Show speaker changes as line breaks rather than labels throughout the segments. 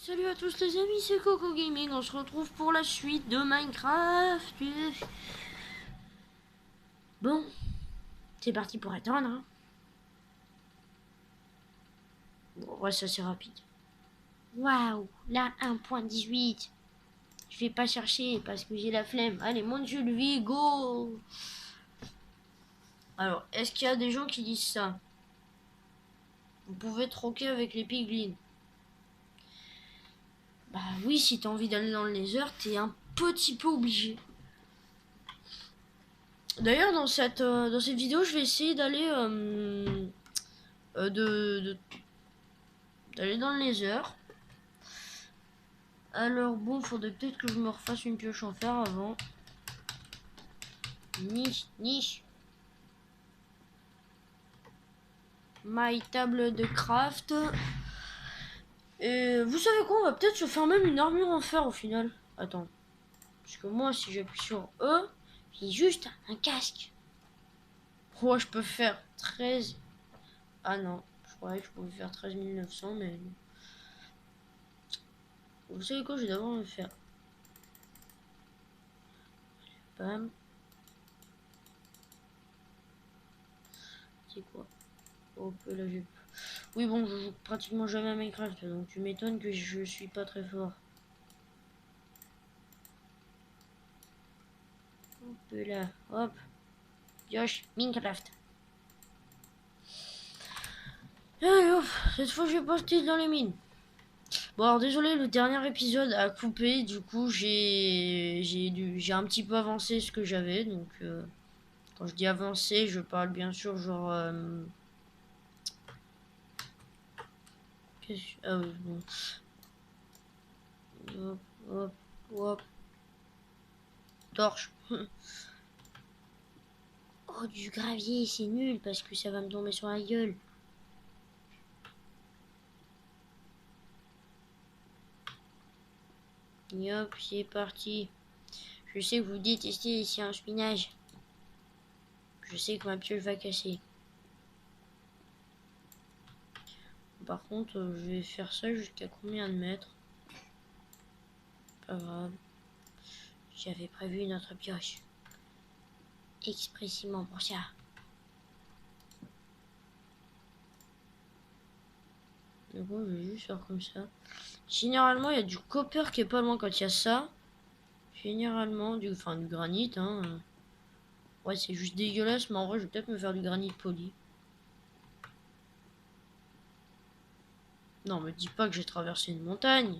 Salut à tous les amis, c'est Coco Gaming, on se retrouve pour la suite de Minecraft. Bon, c'est parti pour attendre. Hein. Bon, ouais, ça c'est rapide. Waouh, là 1.18. Je vais pas chercher parce que j'ai la flemme. Allez, mon dieu, lui, go. Alors, est-ce qu'il y a des gens qui disent ça? Vous pouvez troquer avec les piglins. Bah oui, si t'as envie d'aller dans le nether, t'es un petit peu obligé. D'ailleurs, dans cette vidéo, je vais essayer d'aller d'aller dans le nether. Alors bon, faudrait peut-être que je me refasse une pioche en fer avant. Niche, niche. My table de craft. Et vous savez quoi, on va peut-être se faire même une armure en fer au final. Attends. Parce que moi, si j'appuie sur E, j'ai juste un casque. Oh, je peux faire 13. Ah non, je croyais que je pouvais faire 13 900, mais... Vous savez quoi, je vais d'abord me faire... Bam. C'est quoi? Hop, là, j'ai... Oui, bon, je joue pratiquement jamais à Minecraft, donc tu m'étonnes que je suis pas très fort. Hop là, hop. Josh, Minecraft. Allez, hop, cette fois je vais poster dans les mines. Bon alors désolé, le dernier épisode a coupé, du coup j'ai un petit peu avancé ce que j'avais, donc quand je dis avancé, je parle bien sûr genre ah oui, bon. Hop, hop, hop. Torche. Oh, du gravier, c'est nul parce que ça va me tomber sur la gueule. Et hop, c'est parti. Je sais que vous détestez les séances minage. Je sais que ma pioche va casser. Par contre, je vais faire ça jusqu'à combien de mètres? Pas grave. J'avais prévu notre pioche. Expressément pour ça. Du coup, je vais juste faire comme ça. Généralement, il y a du copper qui est pas loin quand il y a ça. Généralement, du granit. Hein. Ouais, c'est juste dégueulasse, mais en vrai, je vais peut-être me faire du granit poli. Non, me dis pas que j'ai traversé une montagne.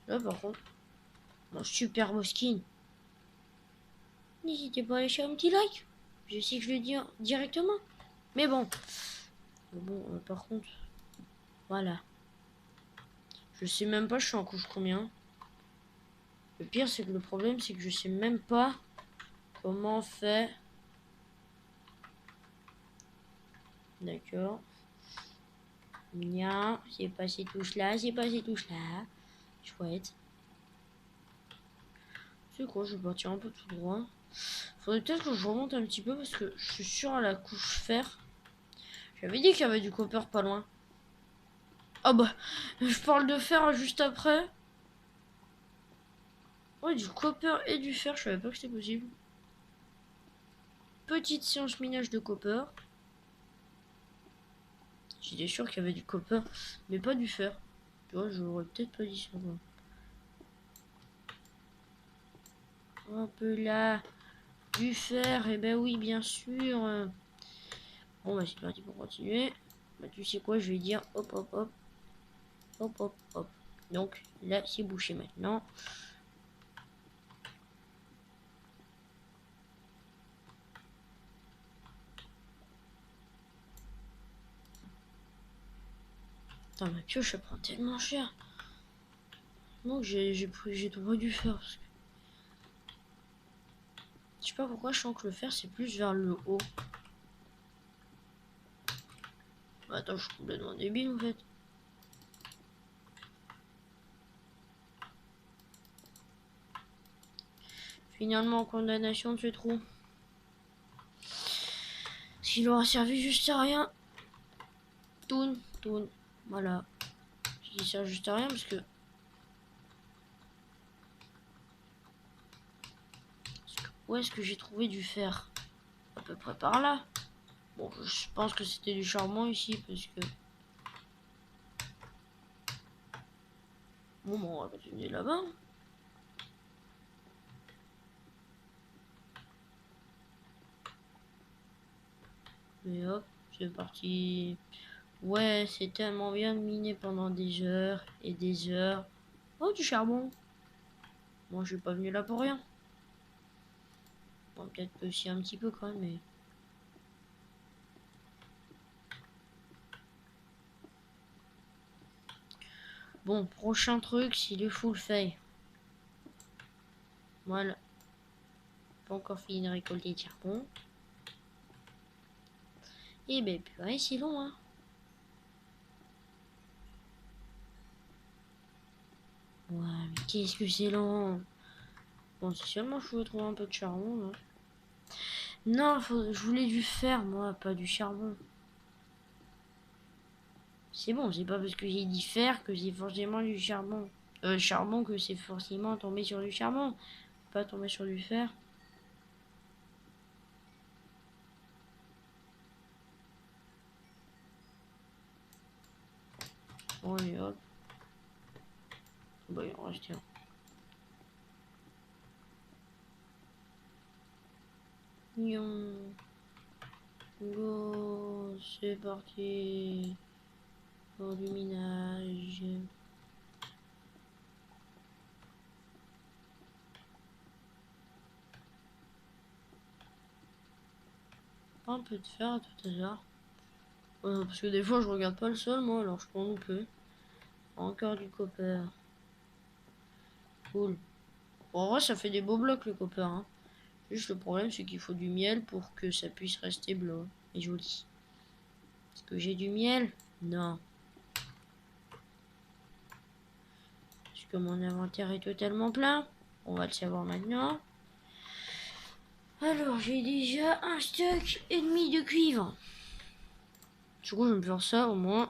Là, par contre, mon super beau skin. N'hésitez pas à lâcher un petit like. Je sais que je le dis directement. Mais bon. Par contre, voilà. Je sais même pas, je suis en couche combien. Le pire, c'est que le problème, c'est que je sais même pas comment on fait. D'accord. Bien, c'est pas ces touches-là, c'est pas ces touches-là. Chouette. C'est quoi, je vais partir un peu tout droit. Faudrait peut-être que je remonte un petit peu parce que je suis sûr à la couche fer. J'avais dit qu'il y avait du copper pas loin. Ah bah, je parle de fer juste après. Ouais, du copper et du fer, je savais pas que c'était possible. Petite séance minage de copper. J'étais sûr qu'il y avait du copper, mais pas du fer. Tu vois, j'aurais peut-être pas dit ça. Hop là. Du fer, et ben oui, bien sûr. Bon, bah c'est parti pour continuer. Bah tu sais quoi, je vais dire hop, hop, hop. Hop, hop, hop. Donc là, c'est bouché maintenant. Putain, ma pioche, elle prend tellement cher. Donc j'ai trop dû faire. Parce que... Je sais pas pourquoi je sens que le fer, c'est plus vers le haut. Attends, je suis complètement débile en fait. Finalement, condamnation de ce trou. Il aura servi juste à rien. Toon, toon. Voilà. Il sert juste à rien parce que... Où est-ce que j'ai trouvé du fer? À peu près par là. Bon, je pense que c'était du charbon ici parce que... Bon, on va continuer là-bas. Mais hop, c'est parti. Ouais, c'est tellement bien de miner pendant des heures et des heures. Oh, du charbon. Moi, je suis pas venu là pour rien. Bon, peut-être aussi un petit peu quand même, mais... Bon, prochain truc, s'il est full fait. Voilà. Pas encore fini de récolter le charbon. Et ben, purée, c'est long, hein. Ouais, mais qu'est-ce que c'est long. Bon, si seulement je pouvais trouver un peu de charbon, là. Non, je voulais du fer, moi, pas du charbon. C'est bon, c'est pas parce que j'ai dit fer que c'est forcément du charbon. Charbon que c'est forcément tomber sur du charbon. Pas tomber sur du fer. Bon, allez, hop. Bah, il en reste un. Nyon. Go, c'est parti. Pour du minage. Un peu de fer à tout hasard. Parce que des fois je regarde pas le sol moi, alors je prends non plus. Encore du copper. Cool. Bon, en vrai ça fait des beaux blocs le copper, hein. Juste le problème c'est qu'il faut du miel pour que ça puisse rester bleu et joli. Est-ce que j'ai du miel? Non. Est-ce que mon inventaire est totalement plein? On va le savoir maintenant. Alors j'ai déjà un stock et demi de cuivre. Du coup je vais me faire ça au moins.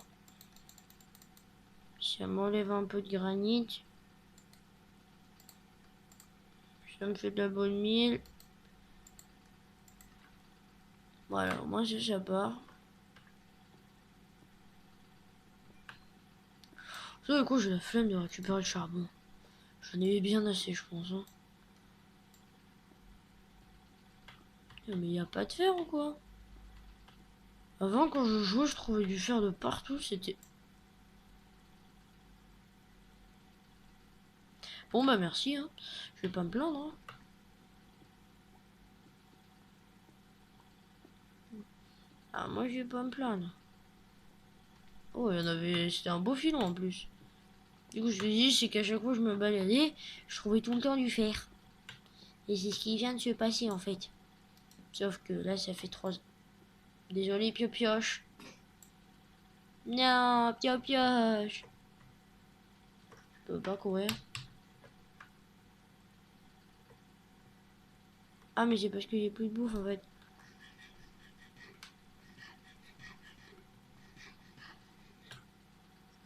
Ça m'enlève un peu de granit. Ça me fait de la bonne mille. Voilà, au moins c'est ça part. Ça, du coup, j'ai la flemme de récupérer le charbon. J'en ai bien assez, je pense. Hein. Mais il n'y a pas de fer ou quoi? Avant, quand je jouais, je trouvais du fer de partout. C'était... Bon, bah merci. Hein. Je vais pas me plaindre. Hein. Ah, moi, je vais pas me plaindre. Oh, il y en avait... C'était un beau filon, en plus. Du coup, je te dis, c'est qu'à chaque fois que je me baladais, je trouvais tout le temps du fer. Et c'est ce qui vient de se passer, en fait. Sauf que là, ça fait 3... Désolé, Pio-Pioche. Non, Pio-Pioche. Je peux pas courir. Ah, mais c'est parce que j'ai plus de bouffe, en fait.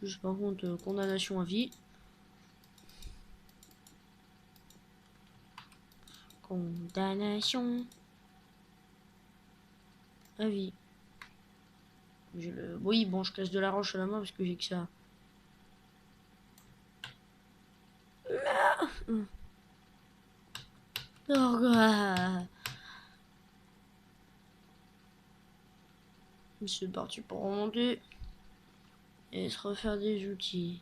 Juste par contre, condamnation à vie. Condamnation à vie. Oui, bon, je casse de la roche à la main parce que j'ai que ça. Ah. C'est parti pour remonter. Et se refaire des outils.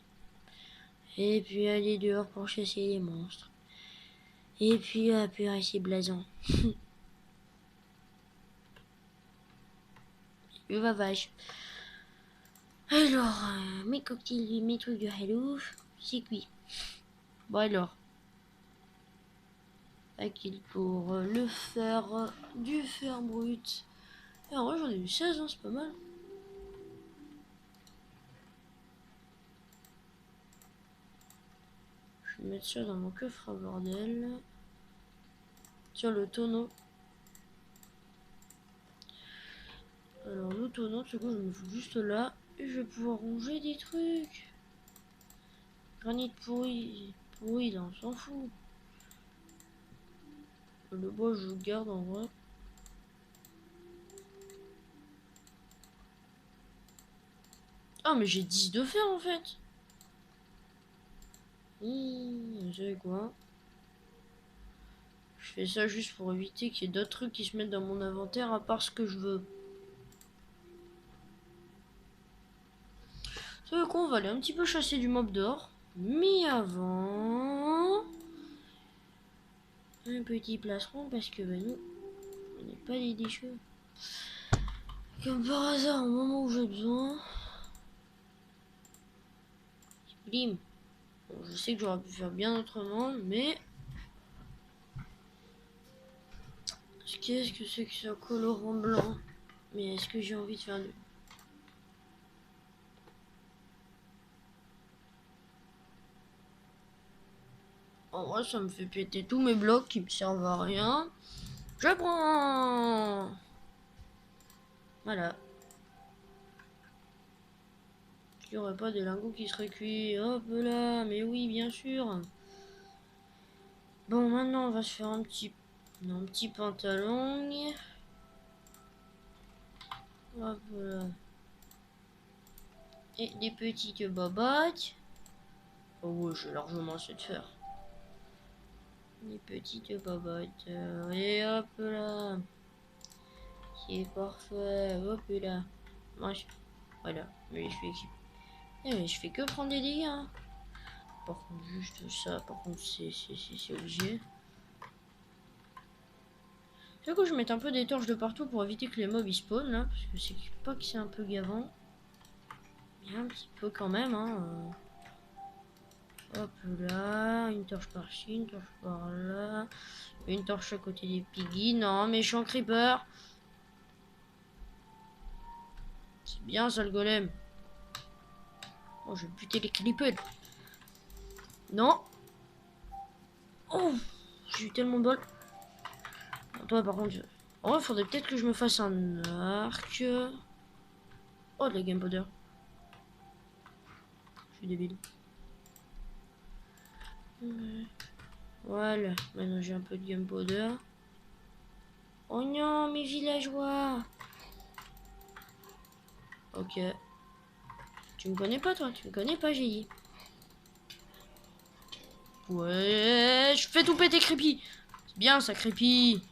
Et puis aller dehors pour chasser les monstres. Et puis purée, c'est blasant. Le vavage. Alors, mes cocktails, mes trucs de Hello, c'est cuit. Bon alors. À qu'il pour le fer, du fer brut. Et en vrai, j'en ai eu 16, hein, c'est pas mal. Je vais mettre ça dans mon coffre à bordel. Tiens, le tonneau. tonneau. Ce coup, je me fous juste là. Et je vais pouvoir ranger des trucs. Granit pourri. Pourri, là, on s'en fout. Le bois, je le garde en vrai. Ah, mais j'ai 10 de fer en fait. Vous savez quoi? Je fais ça juste pour éviter qu'il y ait d'autres trucs qui se mettent dans mon inventaire à part ce que je veux. Vous savez quoi? On va aller un petit peu chasser du mob dehors. Mais avant... un petit plastron parce que bah, nous, on n'est pas des déchets. Comme par hasard, au moment où j'ai besoin... Blim. Bon, je sais que j'aurais pu faire bien autrement, mais... qu'est-ce que c'est que ce colorant blanc? Mais est-ce que j'ai envie de faire du... En vrai, ça me fait péter tous mes blocs qui me servent à rien. Je prends... Voilà. Il n'y aurait pas des lingots qui seraient cuits. Hop là, mais oui, bien sûr. Bon, maintenant, on va se faire un petit pantalon. Hop là. Et des petites babattes. Oh ouais, j'ai largement assez de faire. Des petites babattes. Et hop là. C'est parfait. Hop là. Voilà. Mais je fais équipe. Mais je fais que prendre des dégâts. Hein. Par contre, juste ça. Par contre, c'est obligé. C'est que je mette un peu des torches de partout pour éviter que les mobs ils spawnent là. Parce que c'est pas que c'est un peu gavant. Il y a un petit peu quand même. Hein. Hop là. Une torche par-ci, une torche par-là. Une torche à côté des piggy. Non, méchant creeper. C'est bien ça le golem. Oh, je vais buter les creepers. Non. Oh, j'ai eu tellement de bol. Toi, par contre, oh, il faudrait peut-être que je me fasse un arc. Oh, de la game powder. Je suis débile. Voilà, maintenant j'ai un peu de game powder. Oh non, mes villageois. Ok. Tu me connais pas, toi? Tu me connais pas, j'ai dit. Ouais, je fais tout péter, Creepy. C'est bien, ça, Creepy.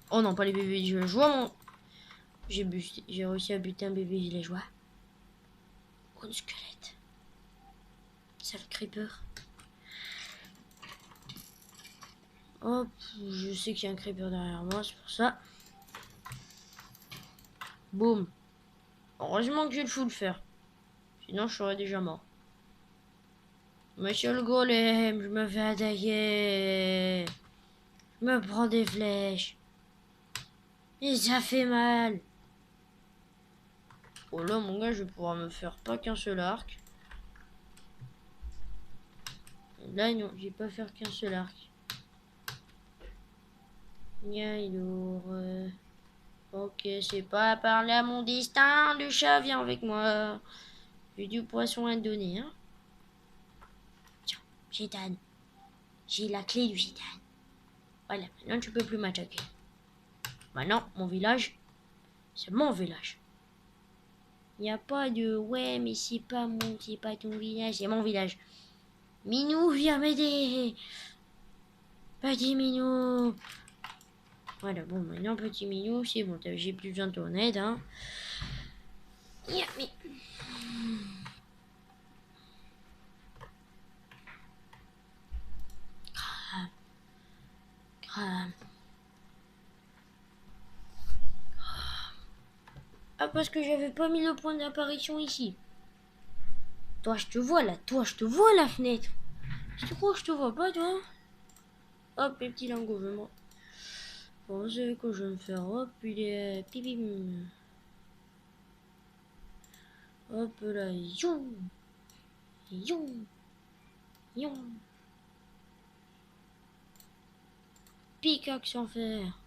Oh non, pas les bébés villageois, mon... J'ai réussi à buter un bébé villageois. Oh, un squelette. Sale creeper. Hop, je sais qu'il y a un creeper derrière moi, c'est pour ça. Boum. Heureusement que j'ai le fou de faire. Sinon, je serais déjà mort. Monsieur le golem, je me fais attaquer. Je me prends des flèches. Et ça fait mal. Oh là, mon gars, je vais pouvoir me faire pas qu'un seul arc. Là, non, je vais pas faire qu'un seul arc. Ok, c'est pas à parler à mon destin. Le chat, viens avec moi. J'ai du poisson à te donner, hein. Tiens, Gitane. J'ai la clé du Gitane. Voilà, maintenant tu peux plus m'attaquer. Maintenant, mon village, c'est mon village. Il n'y a pas de ouais, mais c'est pas ton village, c'est mon village. Minou, viens m'aider. Petit Minou. Voilà, bon, maintenant, petit Minou, c'est bon, j'ai plus besoin de ton aide, hein. Yeah, mais... Crame. Crame. Ah, parce que j'avais pas mis le point d'apparition ici. Toi, je te vois là. Toi, je te vois la fenêtre. Tu crois que je te vois pas, toi? Hop, les petits lingots, je m'en... Bon, vous savez quoi je vais me faire? Hop, il est... Pipim. Hop là, you. You. You. Pickaxe en fer.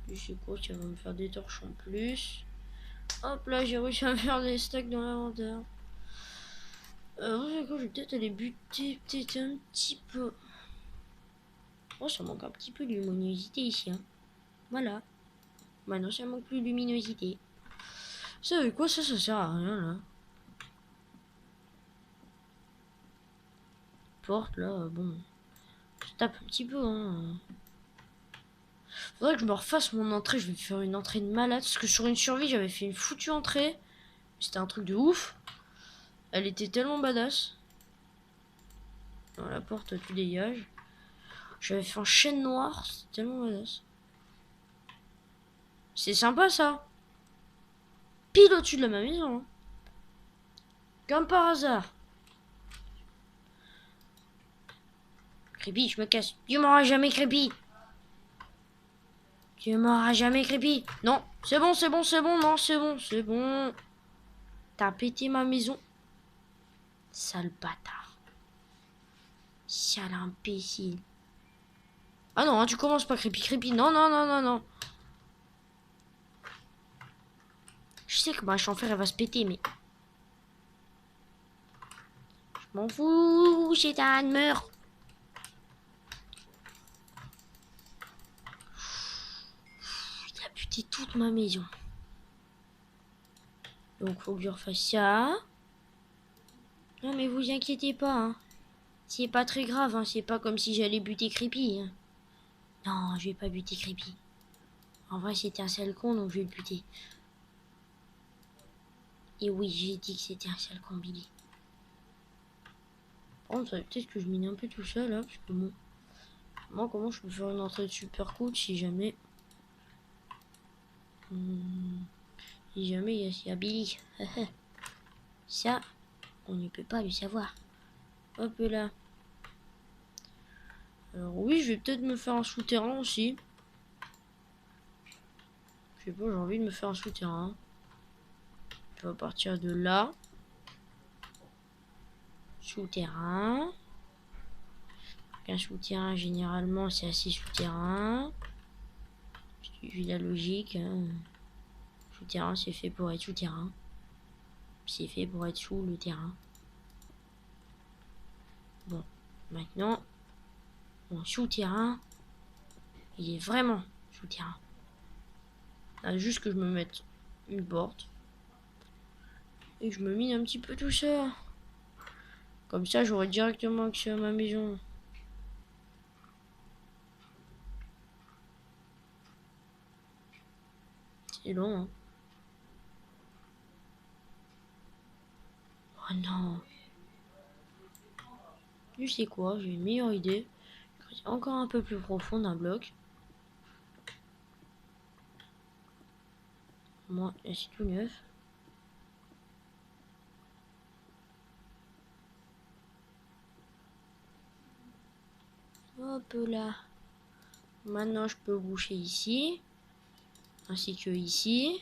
Je sais quoi, ça va me faire des torches en plus. Hop là, j'ai réussi à me faire des stacks dans l'inventaire. Je vais peut-être aller buter peut-être un petit peu. Oh, ça manque un petit peu de luminosité ici. Hein. Voilà. Maintenant, ça manque plus de luminosité. Vous savez quoi, ça sert à rien là. Porte là, bon. Je tape un petit peu. Hein. Faudrait que je me refasse mon entrée. Je vais faire une entrée de malade. Parce que sur une survie, j'avais fait une foutue entrée. C'était un truc de ouf. Elle était tellement badass. Dans la porte, tu dégages. J'avais fait un chêne noir. C'était tellement badass. C'est sympa ça. Pile au-dessus de ma maison. Hein. Comme par hasard. Creepy, je me casse. Tu m'auras jamais Creepy. Tu m'auras jamais Creepy. Non, c'est bon, c'est bon, c'est bon. Non, c'est bon, c'est bon. T'as pété ma maison. Sale bâtard. Sale imbécile. Ah non, hein, tu commences pas Creepy, Creepy. Non, non, non, non, non. Je sais que ma chambre elle va se péter, mais... Je m'en fous, Chétan, meurs. Il a buté toute ma maison. Donc faut que je refasse ça. Non mais vous inquiétez pas. Hein. C'est pas très grave. Hein. C'est pas comme si j'allais buter Creepy. Hein. Non, je vais pas buter Creepy. En vrai c'était un sale con donc je vais le buter. Et oui j'ai dit que c'était un sale con Billy. Par contre peut-être que je mine un peu tout ça là. Parce que bon. Moi comment je peux faire une entrée de super cool si jamais... Si jamais il y a Billy. Ça, on ne peut pas le savoir. Hop là. Alors oui, je vais peut-être me faire un souterrain aussi. Je sais pas, j'ai envie de me faire un souterrain. Je vais partir de là. Souterrain. Un souterrain, généralement, c'est assez souterrain. J'ai la logique. Hein. Souterrain, c'est fait pour être souterrain. C'est fait pour être sous le terrain. Bon, maintenant, mon souterrain, il est vraiment souterrain. Là, juste que je me mette une porte. Et je me mine un petit peu tout ça. Comme ça, j'aurai directement accès à ma maison. C'est long, hein. Oh non. Je sais quoi, j'ai une meilleure idée. Creuser encore un peu plus profond d'un bloc. Moi, c'est tout neuf. Hop là. Maintenant, je peux boucher ici. Ainsi que ici.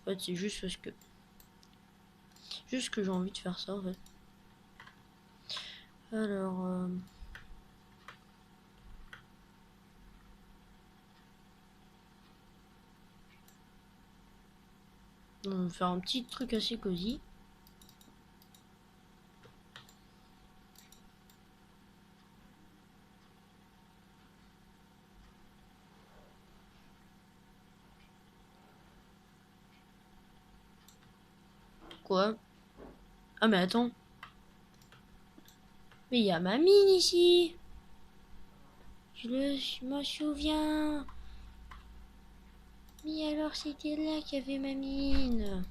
En fait, c'est juste parce que... Juste que j'ai envie de faire ça, en fait. Alors... On va faire un petit truc assez cosy. Quoi? Ah mais attends. Mais il y a ma mine ici. Je me souviens. Mais alors c'était là qu'il y avait ma mine.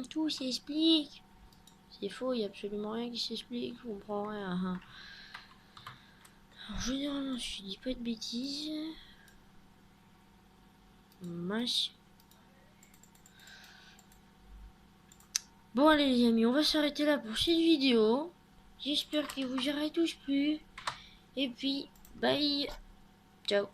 Tout s'explique. C'est faux, il n'y a absolument rien qui s'explique, je comprends rien. Hein. Alors, généralement, je dis pas de bêtises. Mince. Bon, allez, les amis, on va s'arrêter là pour cette vidéo. J'espère que vous aurez tous plu. Et puis, bye. Ciao.